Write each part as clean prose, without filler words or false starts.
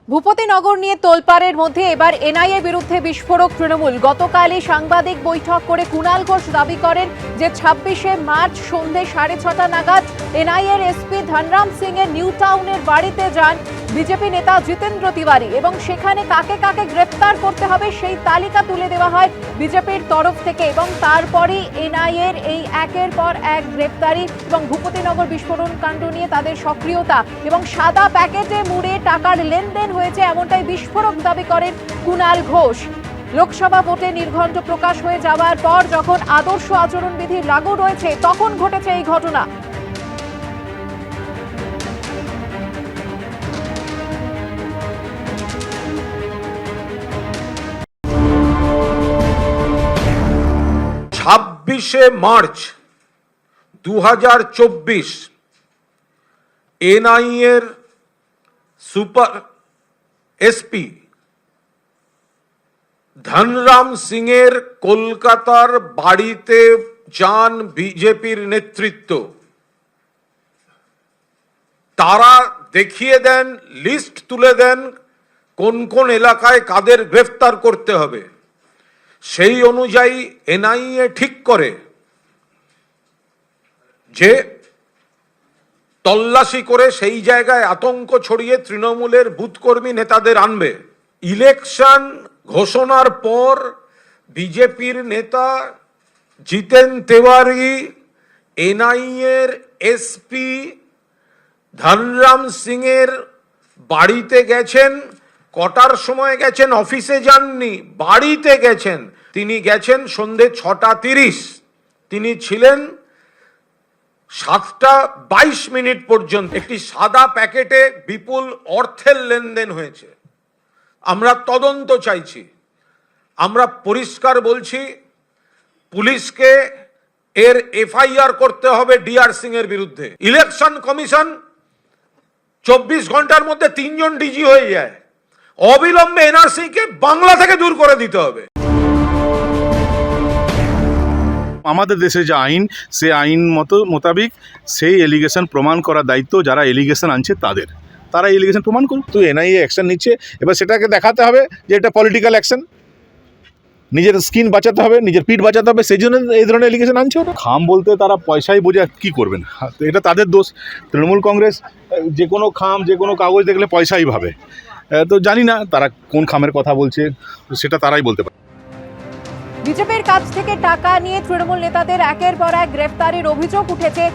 ভূপতিনগর নিয়ে তোলপাড়ের মধ্যে এবার এনআইএ বিরুদ্ধে বিস্ফোরক তৃণমূল। গতকালই সাংবাদিক বৈঠক করে কুণাল ঘোষ দাবি করেন যে 26শে মার্চ সন্ধ্যে 6:30 নাগাদ এনআইএর এসপি ধনরাম সিং এর নিউ টাউনের বাড়িতে যান বিজেপি নেতা জিতেন্দ্র তিওয়ারি এবং সেখানে কাকে কাকে গ্রেফতার করতে হবে সেই তালিকা তুলে দেওয়া হয় বিজেপির তরফ থেকে এবং তারপরই এনআইএর এই একের পর এক গ্রেফতারি এবং ভূপতিনগর বিস্ফোরণ কাণ্ড নিয়ে তাদের সক্রিয়তা এবং সাদা প্যাকেটে মুড়ে টাকার লেনদেন হয়েছে এমনটাই বিস্ফোরক দাবি করেন কুণাল ঘোষ। লোকসভা ভোটে নির্ঘণ্ট প্রকাশ হয়ে যাওয়ার পর যখন আদর্শ আচরণবিধি লাগু রয়েছে তখন ঘটেছে এই ঘটনা। মার্চ 2024 এনআইএর সুপার এসপি ধনরাম সিং এর কলকাতার বাড়িতে যান বিজেপির নেতৃত্ব। তারা দেখিয়ে দেন, লিস্ট তুলে দেন কোন কোন এলাকায় কাদের গ্রেফতার করতে হবে। সেই অনুযায়ী এনআইএ ঠিক করে যে তল্লাশি করে সেই জায়গায় আতঙ্ক ছড়িয়ে তৃণমূলের বুথকর্মী নেতাদের আনবে। ইলেকশন ঘোষণার পর বিজেপির নেতা জিতেন তিওয়ারি এনআইএর এসপি ধনরাম সিং এর বাড়িতে গেছেন। কটার সময় গেছেন? অফিসে যাননি, বাড়িতে গেছেন। তিনি গেছেন সন্ধে 6:30। তিনি ছিলেন 7:22 পর্যন্ত। একটি সাদা প্যাকেটে বিপুল অর্থের লেনদেন হয়েছে। আমরা তদন্ত চাইছি। আমরা পরিষ্কার বলছি, পুলিশকে এর এফআইআর করতে হবে ডিআর সিং এর বিরুদ্ধে। ইলেকশন কমিশন 24 ঘন্টার মধ্যে 3 জন ডিজি হয়ে যায়। অবিলম্বে এনআরসি কে বাংলা থেকে দূর করে দিতে হবে। আমাদের দেশে যে আইন, সে আইন মোতাবেক সেই এলিগেশন প্রমাণ করার দায়িত্ব যারা এলিগেশন আনছে তাদের। তারা এলিগেশন প্রমাণ করুক। তো এনআইএ অ্যাকশন নিচ্ছে, এবার সেটাকে দেখাতে হবে যে এটা পলিটিক্যাল অ্যাকশন। নিজের স্কিন বাঁচাতে হবে, নিজের পিঠ বাঁচাতে হবে, সেই জন্য এই ধরনের এলিগেশন আনছে ওরা। খাম বলতে তারা পয়সাই বোঝে, কি করবেন? তো এটা তাদের দোষ। তৃণমূল কংগ্রেস যে কোনো খাম, যে কোনো কাগজ দেখলে পয়সাই ভাবে। তো জানি না তারা কোন খামের কথা বলছে, সেটা তারাই বলতে পারে। বিজেপির কাছ থেকে টাকা নিয়ে তৃণমূল নেতাদের একের পর এক গ্রেফতারির অভিযোগ উঠেছে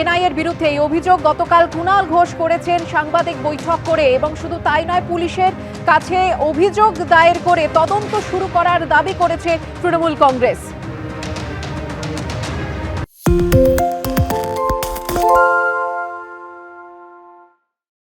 এনআইএর বিরুদ্ধে। এই অভিযোগ গতকাল কুণাল ঘোষ করেছেন সাংবাদিক বৈঠক করে এবং শুধু তাই নয়, পুলিশের কাছে অভিযোগ দায়ের করে তদন্ত শুরু করার দাবি করেছে তৃণমূল কংগ্রেস।